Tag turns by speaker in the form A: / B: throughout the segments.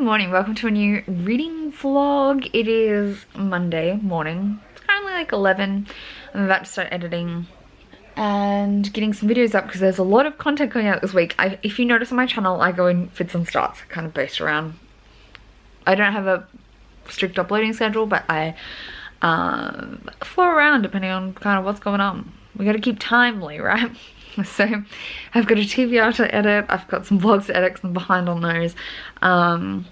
A: morning, welcome to a new reading vlog. It is Monday morning. It's currently like 11. I'm about to start editing and getting some videos up because there's a lot of content coming out this week. If you notice on my channel, I go in fits and starts. I kind of base around. I don't have a strict uploading schedule, but I flow around depending on kind of what's going on. We got to keep timely, right? So I've got a TBR to edit, I've got some vlogs to edit because I'm behind on those, and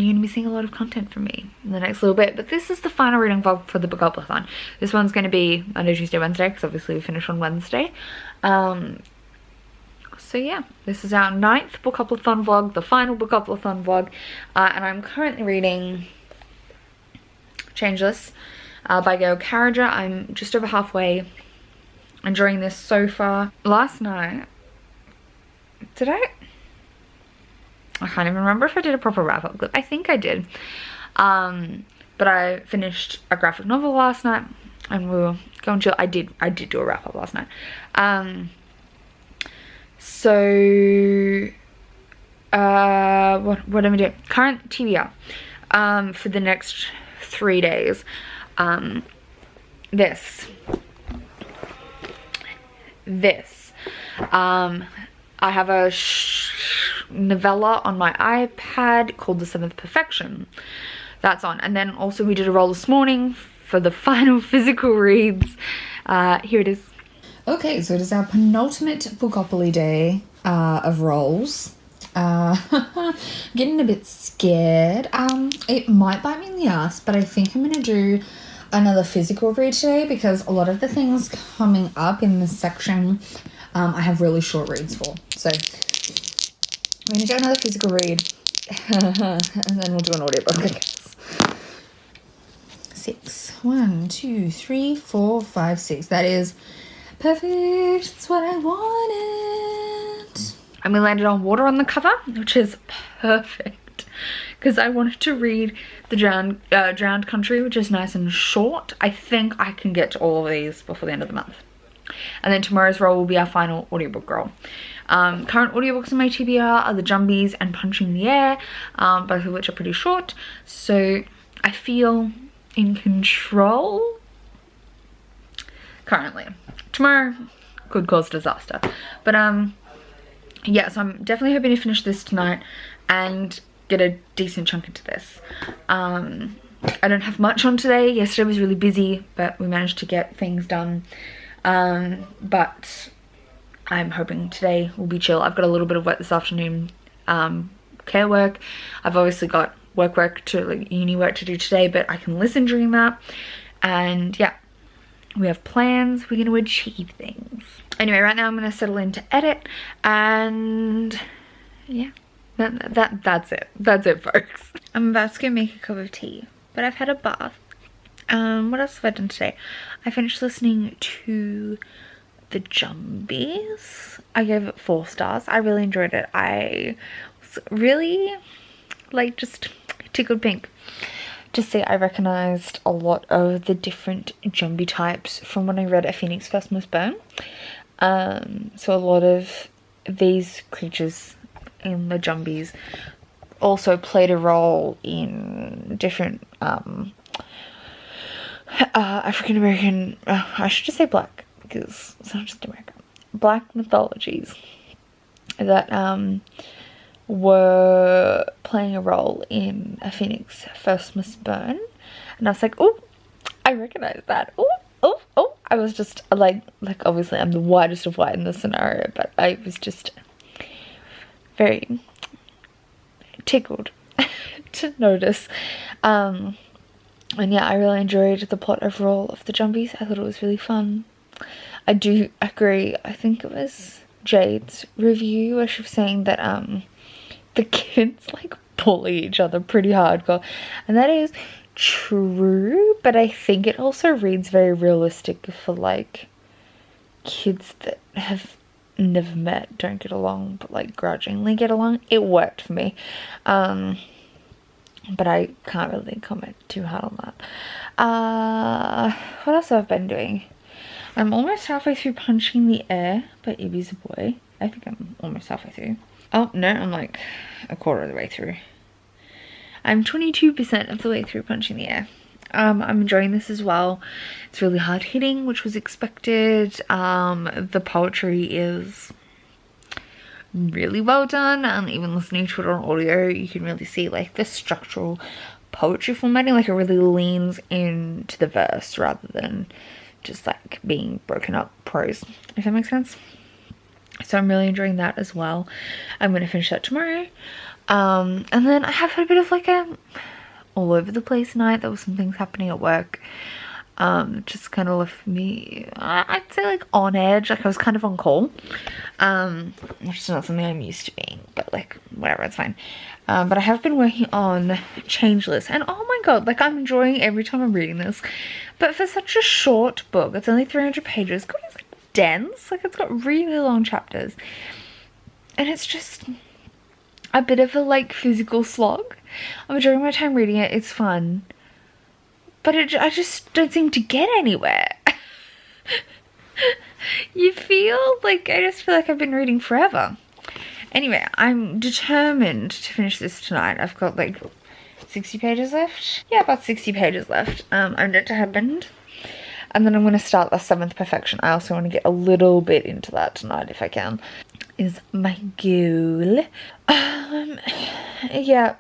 A: you're going to be seeing a lot of content from me in the next little bit. But this is the final reading vlog for the BookoplAthon. This one's going to be Monday, Tuesday, Wednesday, because obviously we finish on Wednesday. So yeah, this is our 9th BookoplAthon vlog, the final BookoplAthon vlog, and I'm currently reading Changeless by Gail Carriger. I'm just over halfway. Enjoying this so far. Last night, I can't even remember if I did a proper wrap-up clip. I think I did. But I finished a graphic novel last night and we were going to, I did do a wrap-up last night. What am I doing? Current TBR for the next 3 days. I have a novella on my iPad called The Seventh Perfection. That's on. And then also we did a roll this morning for the final physical reads. Here it is. Okay, so it is our penultimate Bookopoly day of rolls. Getting a bit scared. It might bite me in the ass, but I think I'm going to do another physical read today because a lot of the things coming up in this section I have really short reads for. So I'm going to do another physical read and then we'll do an audiobook, I guess. 6. 1, 2, 3, 4, 5, 6. That is perfect. It's what I wanted. And we landed on water on the cover, which is perfect because I wanted to read the Drowned Country, which is nice and short. I think I can get to all of these before the end of the month. And then tomorrow's roll will be our final audiobook roll. Current audiobooks in my TBR are The Jumbies and Punching the Air, both of which are pretty short. So I feel in control currently. Tomorrow could cause disaster. But yeah, so I'm definitely hoping to finish this tonight and get a decent chunk into this. I don't have much on today. Yesterday was really busy, but we managed to get things done. But I'm hoping today will be chill. I've got a little bit of work this afternoon, care work. I've obviously got work to like uni work to do today, but I can listen during that. And yeah, we have plans. We're going to achieve things. Anyway, right now I'm going to settle in to edit, and yeah. That's it, folks. I'm about to go make a cup of tea, but I've had a bath. What else have I done today? I finished listening to The Jumbies. I gave it 4 stars. I really enjoyed it. I was really like just tickled pink to see. I recognized a lot of the different Jumbie types from when I read A Phoenix First Must Burn. So a lot of these creatures in the Jumbies also played a role in different African American, I should just say black because it's not just American, black mythologies that were playing a role in A Phoenix First Must Burn. And I was like, oh, I recognize that. Oh. I was just like obviously I'm the whitest of white in this scenario, but I was just very tickled to notice. And yeah, I really enjoyed the plot overall of The Jumbies. I thought it was really fun. I do agree, I think it was Jade's review where she was saying that the kids like bully each other pretty hardcore, and that is true, but I think it also reads very realistic for like kids that have never met, don't get along, but like grudgingly get along. It worked for me, but I can't really comment too hard on that. What else have I been doing? I'm almost halfway through Punching the Air by Ibby's a Boy. I think I'm almost halfway through. Oh no, I'm like a quarter of the way through. I'm 22% of the way through Punching the Air. I'm enjoying this as well. It's really hard hitting, which was expected. The poetry is really well done, and even listening to it on audio, you can really see like the structural poetry formatting, like it really leans into the verse rather than just like being broken up prose, if that makes sense. So I'm really enjoying that as well. I'm going to finish that tomorrow. And then I have had a bit of like a all over the place night. There was some things happening at work. Just kind of left me, I'd say like on edge, like I was kind of on call. Which is not something I'm used to being, but like whatever, it's fine. But I have been working on Changeless, and oh my god, like I'm enjoying every time I'm reading this. But for such a short book, it's only 300 pages. God, it's like dense, like it's got really long chapters, and it's just a bit of a like physical slog. I'm enjoying my time reading it. It's fun, but I just don't seem to get anywhere. I just feel like I've been reading forever. Anyway, I'm determined to finish this tonight. I've got like 60 pages left. Yeah, about 60 pages left. I'm determined. And then I'm going to start the 7th Perfection. I also want to get a little bit into that tonight if I can. Is my goal. Yeah.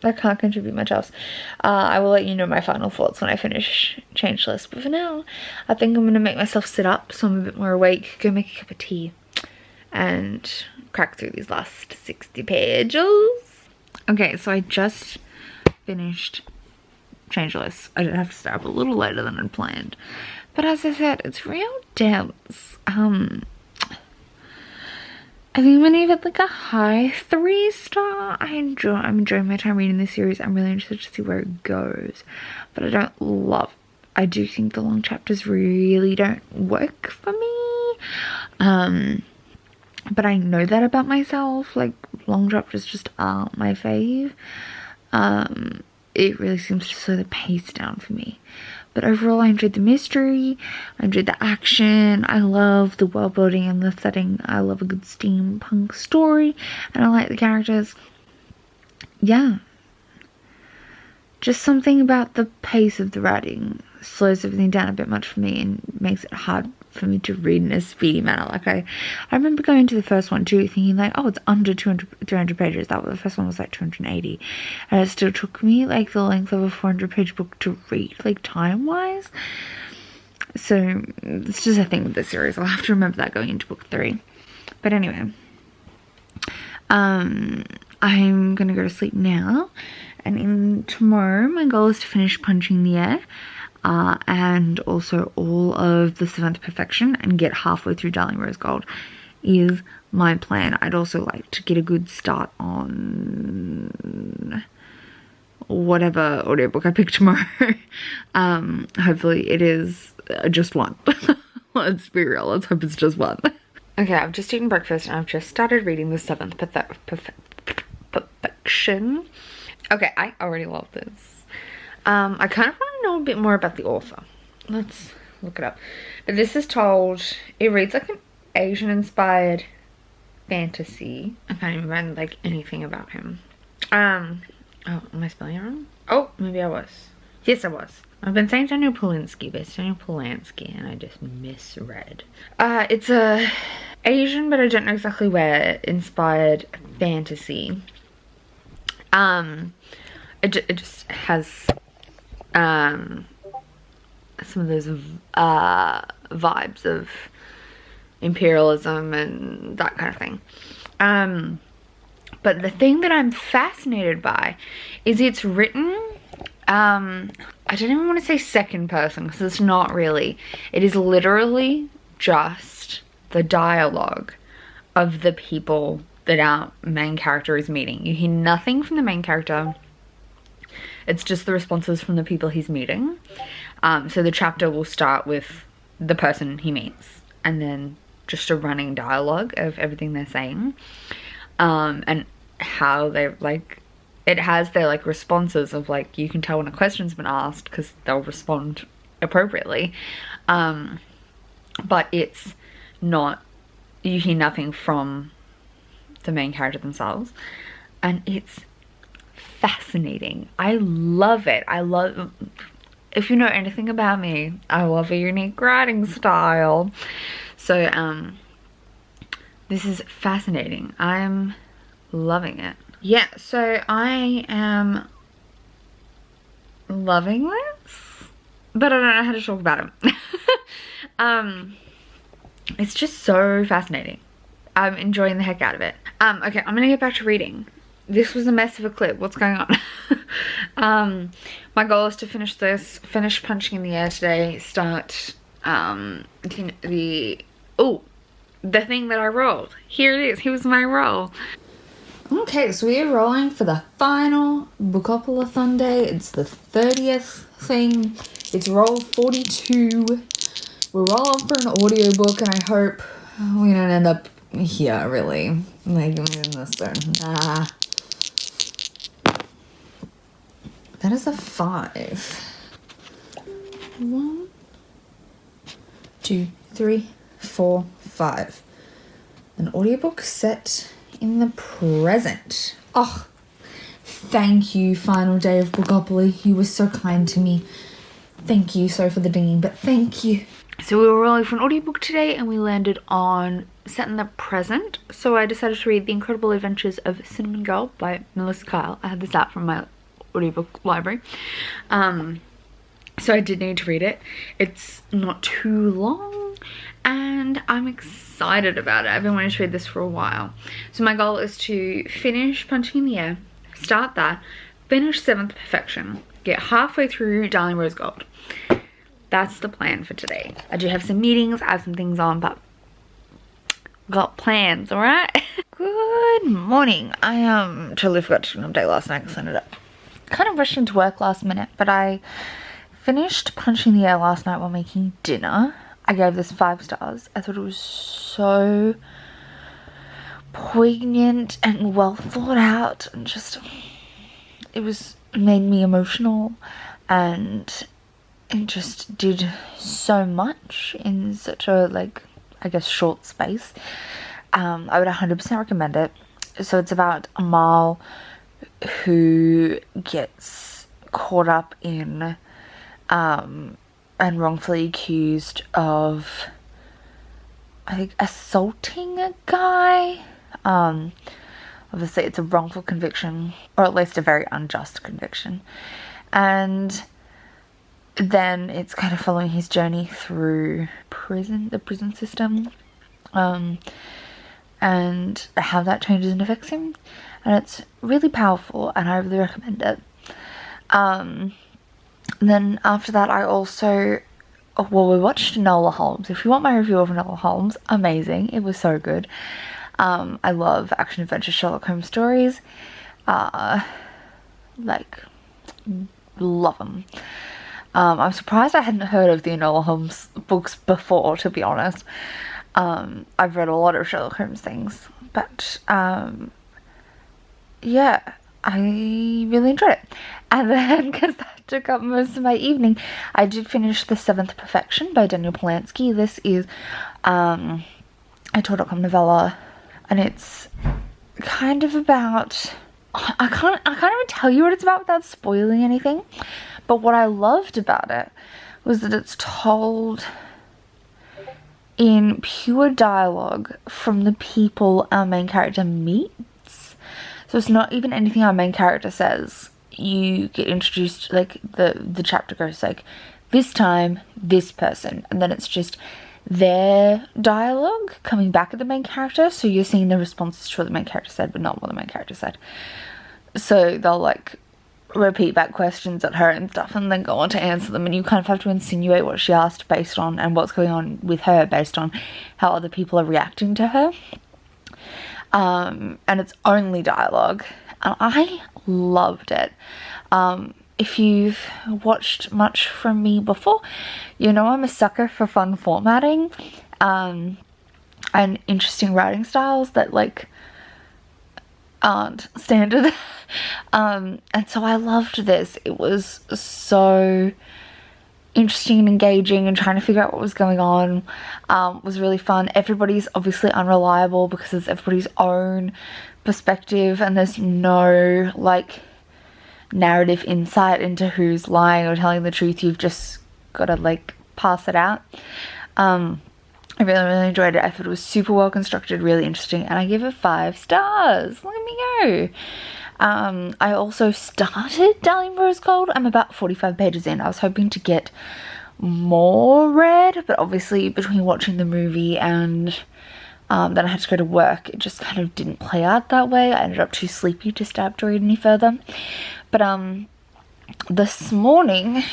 A: I can't contribute much else. I will let you know my final thoughts when I finish Changeless. But for now, I think I'm going to make myself sit up so I'm a bit more awake, go make a cup of tea, and crack through these last 60 pages. Okay, so I just finished Changeless. I did have to start up a little later than I'd planned. But as I said, it's real dense. I think I'm gonna give it like a high 3-star. I'm enjoying my time reading this series. I'm really interested to see where it goes. But I don't love it. I do think the long chapters really don't work for me. But I know that about myself. Like, long chapters just aren't my fave. It really seems to slow the pace down for me. But overall, I enjoyed the mystery, I enjoyed the action, I love the world building and the setting, I love a good steampunk story, and I like the characters. Yeah. Just something about the pace of the writing slows everything down a bit much for me and makes it hard for me to read in a speedy manner. Like I remember going to the first one too, thinking like, oh, it's under 300 pages. That was, the first one was like 280, and it still took me like the length of a 400-page book to read, like time-wise. So it's just a thing with this series. I'll have to remember that going into book 3. But anyway, I'm gonna go to sleep now, and tomorrow my goal is to finish Punching the Air. And also all of the 7th Perfection and get halfway through Darling Rose Gold is my plan. I'd also like to get a good start on whatever audiobook I pick tomorrow. Hopefully it is just one. Let's be real, let's hope it's just one. Okay, I've just eaten breakfast and I've just started reading the 7th Perfection. Okay, I already love this. I kind of want to know a bit more about the author. Let's look it up. But this is told, it reads like an Asian-inspired fantasy. I can't even remember like anything about him. Oh, am I spelling it wrong? Oh, maybe I was. Yes, I was. I've been saying Daniel Polanski, but it's Daniel Polanski, and I just misread. It's a Asian, but I don't know exactly where, inspired fantasy. It just has some of those vibes of imperialism and that kind of thing. But the thing that I'm fascinated by is it's written, I don't even want to say second person because it's not really. It is literally just the dialogue of the people that our main character is meeting. You hear nothing from the main character. It's just the responses from the people he's meeting. So the chapter will start with the person he meets and then just a running dialogue of everything they're saying. And how they like, it has their like responses of like, you can tell when a question's been asked because they'll respond appropriately. But it's not, you hear nothing from the main character themselves. And it's fascinating. I love it. If you know anything about me, I love a unique writing style. So this is fascinating. I'm loving it. Yeah, so I am loving this, but I don't know how to talk about it. It's just so fascinating. I'm enjoying the heck out of it. Okay, I'm gonna get back to reading. This was a mess of a clip. What's going on? My goal is to finish punching in the air today, start the thing that I rolled. Here it is. Here's my roll. Okay, so we are rolling for the final BookoplAthon day. It's the 30th thing. It's roll 42. We're rolling for an audiobook, and I hope we don't end up here, really. Like, in this zone. That is a 5. 1, 2, 3, 4, 5. An audiobook set in the present. Oh, thank you, final day of Bookopoly. You were so kind to me. Thank you. Sorry for the dinging, but thank you. So we were rolling for an audiobook today, and we landed on set in the present. So I decided to read The Incredible Adventures of Cinnamon Girl by Melissa Kyle. I had this out from my audiobook library. So I did need to read it. It's not too long, and I'm excited about it. I've been wanting to read this for a while. So my goal is to finish Punching in the Air, start that, finish 7th Perfection, get halfway through Darling Rose Gold. That's the plan for today. I do have some meetings, I have some things on, but got plans, alright? Good morning. I totally forgot to do an update last night because I ended up kind of rushed into work last minute, but I finished Punching in the Air last night while making dinner. I gave this 5 stars. I thought it was so poignant and well thought out, and just it made me emotional, and it just did so much in such a, like, I guess, short space. I would 100% recommend it. So it's about Amal, who gets caught up in and wrongfully accused of, I think, assaulting a guy. Obviously it's a wrongful conviction, or at least a very unjust conviction, and then it's kind of following his journey through the prison system, and how that changes and affects him, and it's really powerful, and I really recommend it. Then after that, I also, we watched Enola Holmes. If you want my review of Enola Holmes, amazing. It was so good. I love action-adventure Sherlock Holmes stories. Like, love them. I'm surprised I hadn't heard of the Enola Holmes books before, to be honest. I've read a lot of Sherlock Holmes things, but yeah, I really enjoyed it. And then, because that took up most of my evening, I did finish The 7th Perfection by Daniel Polanski. This is a Tor.com novella, and it's kind of about, I can't even tell you what it's about without spoiling anything, but what I loved about it was that it's told in pure dialogue from the people our main character meets. So it's not even anything our main character says. You get introduced, like, the chapter goes like, this time, this person, and then it's just their dialogue coming back at the main character, so you're seeing the responses to what the main character said, but not what the main character said. So they'll, like, repeat back questions at her and stuff, and then go on to answer them, and you kind of have to insinuate what she asked based on, and what's going on with her based on how other people are reacting to her. And it's only dialogue, and I loved it. If you've watched much from me before, you know I'm a sucker for fun formatting, and interesting writing styles that, like, aren't standard. And so I loved this. It was so interesting and engaging, and trying to figure out what was going on was really fun. Everybody's obviously unreliable because it's everybody's own perspective, and there's no, like, narrative insight into who's lying or telling the truth. You've just got to like pass it out. I really enjoyed it. I thought it was super well constructed, really interesting, and I give it 5 stars. Look at me go. I also started Darling Rose Gold. I'm about 45 pages in. I was hoping to get more read, but obviously between watching the movie and then I had to go to work, it just kind of didn't play out that way. I ended up too sleepy to start to read any further. But this morning,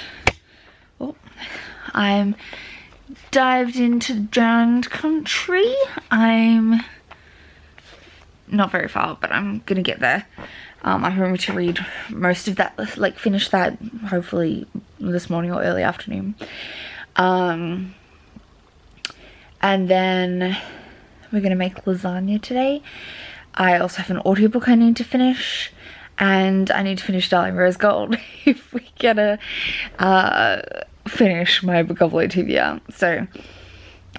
A: I'm dived into Drowned Country. I'm not very far, but I'm gonna get there. I'm hoping to read most of that, like finish that hopefully this morning or early afternoon. And then we're gonna make lasagna today. I also have an audiobook I need to finish, and I need to finish Darling Rose Gold if we get to finish my BookoplAthon. So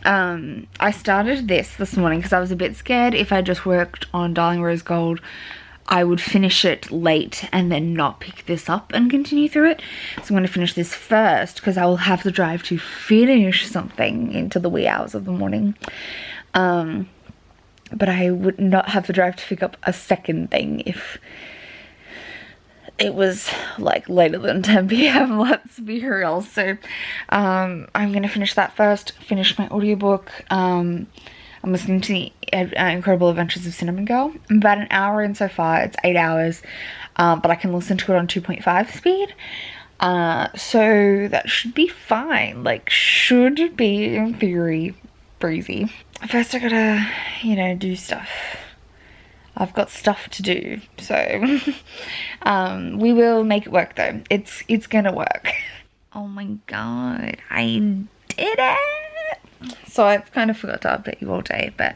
A: I started this morning because I was a bit scared if I just worked on Darling Rose Gold I would finish it late and then not pick this up and continue through it. So I'm going to finish this first because I will have the drive to finish something into the wee hours of the morning. But I would not have the drive to pick up a second thing if it was like later than 10 p.m. let's be real. So I'm gonna finish that first, finish my audiobook. I'm listening to the Incredible Adventures of Cinnamon Girl. I'm about an hour in so far. It's 8 hours, but I can listen to it on 2.5 speed, so that should be fine. Like, should be in theory breezy. First I gotta, you know, do stuff. I've got stuff to do, so we will make it work though. It's gonna work. Oh my god, I did it! So I've kind of forgot to update you all day, but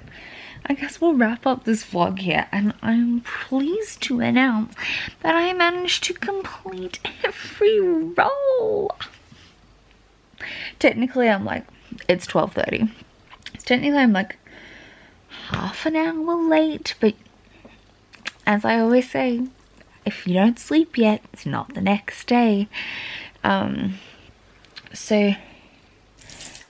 A: I guess we'll wrap up this vlog here, and I'm pleased to announce that I managed to complete every role. Technically I'm like, it's 12:30. Technically I'm like half an hour late, but as I always say, if you don't sleep yet, it's not the next day. So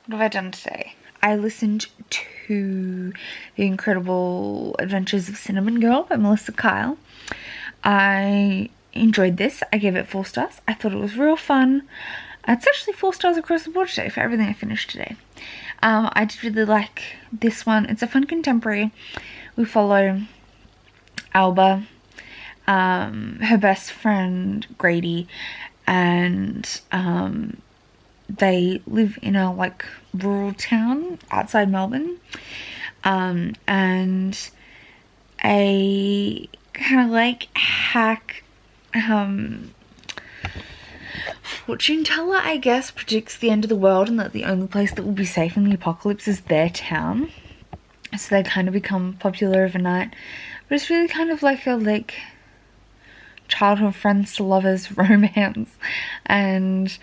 A: what have I done today? I listened to The Incredible Adventures of Cinnamon Girl by Melissa Kyle. I enjoyed this. I gave it 4 stars. I thought it was real fun. It's actually 4 stars across the board today for everything I finished today. I did really like this one. It's a fun contemporary. We follow Alba, her best friend Grady, and they live in a like rural town outside Melbourne, and a kind of like hack fortune teller, I guess, predicts the end of the world and that the only place that will be safe in the apocalypse is their town. So they kind of become popular overnight. But it's really kind of like a childhood friends to lovers romance, and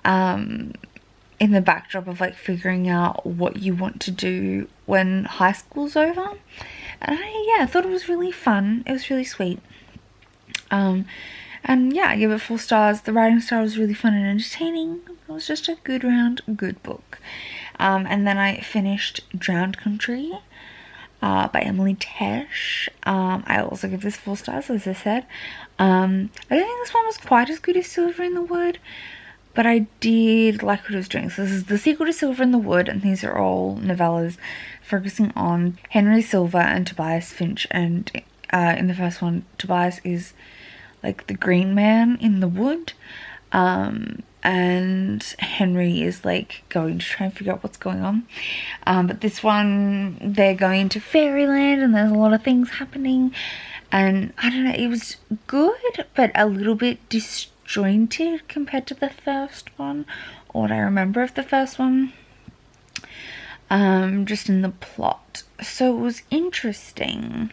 A: in the backdrop of like figuring out what you want to do when high school's over. And I thought it was really fun. It was really sweet. And yeah, I give it 4 stars. The writing style was really fun and entertaining. It was just a good round, good book. And then I finished Drowned Country by Emily Tesh. I also give this 4 stars, as I said. I don't think this one was quite as good as Silver in the Wood, but I did like what it was doing. So this is the sequel to Silver in the Wood, and these are all novellas focusing on Henry Silver and Tobias Finch. And in the first one, Tobias is like the green man in the wood, and Henry is like going to try and figure out what's going on. But this one, they're going to fairyland and there's a lot of things happening, and I don't know, it was good but a little bit disjointed compared to the first one, or what I remember of the first one, just in the plot. So it was interesting,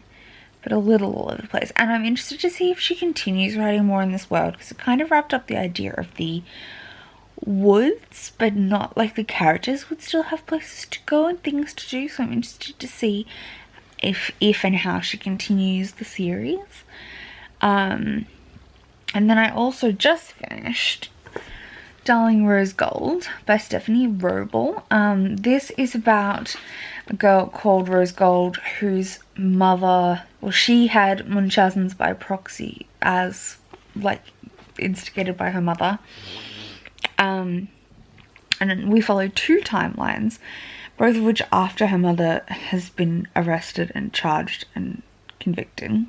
A: but a little all over the place. And I'm interested to see if she continues writing more in this world, because it kind of wrapped up the idea of the woods, but not like the characters would still have places to go and things to do. So I'm interested to see if and how she continues the series. And then I also just finished Darling Rose Gold by Stephanie Roble. This is about a girl called Rose Gold whose mother, well, she had Munchausen's by proxy, as like instigated by her mother. And we follow 2 timelines, both of which after her mother has been arrested and charged and convicted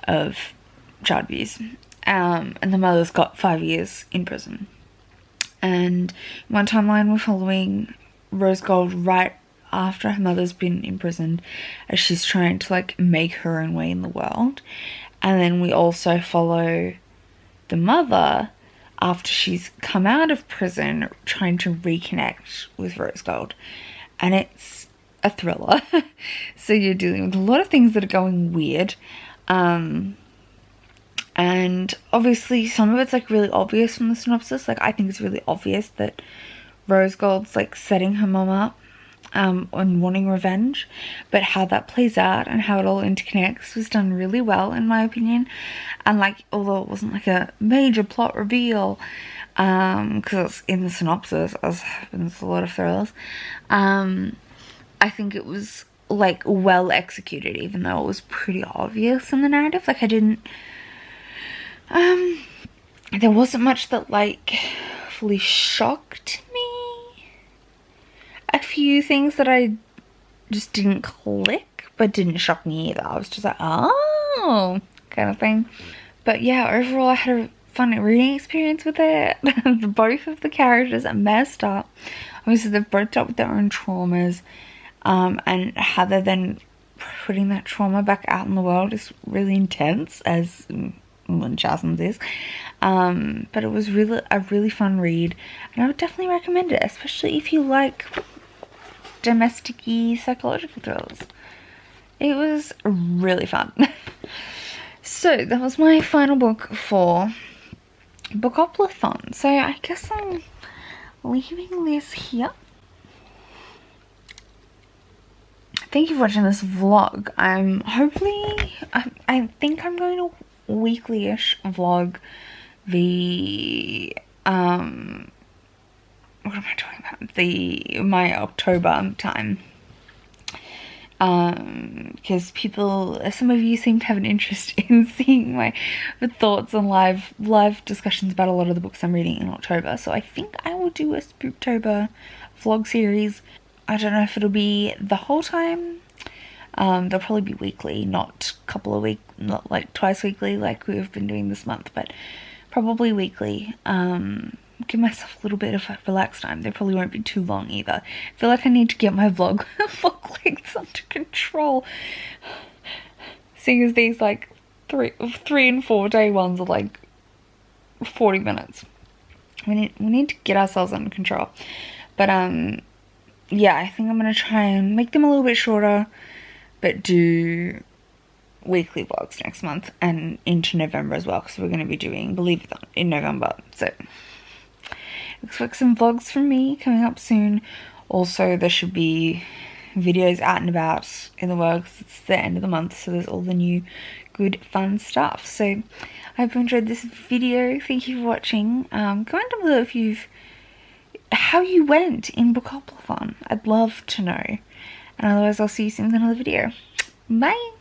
A: of child abuse. And the mother's got 5 years in prison. And in one timeline we're following Rose Gold right after her mother's been imprisoned, as she's trying to like make her own way in the world. And then we also follow the mother after she's come out of prison, trying to reconnect with Rose Gold. And it's a thriller. So you're dealing with a lot of things that are going weird. And obviously some of it's like really obvious from the synopsis. Like I think it's really obvious that Rose Gold's like setting her mom up and wanting revenge, but how that plays out and how it all interconnects was done really well in my opinion. And like, although it wasn't like a major plot reveal, because in the synopsis, as happens with a lot of thrillers, I think it was like well executed, even though it was pretty obvious in the narrative. Like I didn't there wasn't much that like fully shocked me. A few things that I just didn't click, but didn't shock me either. I was just like, oh, kind of thing. But yeah, overall I had a fun reading experience with it. Both of the characters are messed up. Obviously they've both dealt with their own traumas, and how they're then putting that trauma back out in the world is really intense, as Munchausen's is. But it was really a really fun read, and I would definitely recommend it, especially if you like domestic-y psychological thrillers. It was really fun. So that was my final book for BookoplAthon. So I guess I'm leaving this here. Thank you for watching this vlog. I think I'm going to weekly-ish vlog the what am I talking about? My October time. Because some of you seem to have an interest in seeing my thoughts on live discussions about a lot of the books I'm reading in October. So I think I will do a Spooktober vlog series. I don't know if it'll be the whole time. They'll probably be weekly, not not like twice weekly like we've been doing this month, but probably weekly. Give myself a little bit of relaxed time. They probably won't be too long either. I feel like I need to get my vlog lengths under control, seeing as these like 3 and 4 day ones are like 40 minutes. We need to get ourselves under control. But yeah, I think I'm gonna try and make them a little bit shorter, but do weekly vlogs next month and into November as well, because we're going to be doing BookoplAthon in November. So expect some vlogs from me coming up soon. Also, there should be videos out and about in the works. It's the end of the month, so there's all the new good fun stuff. So I hope you enjoyed this video. Thank you for watching. Comment down below if how you went in BookoplAthon. I'd love to know. And otherwise I'll see you soon in another video. Bye!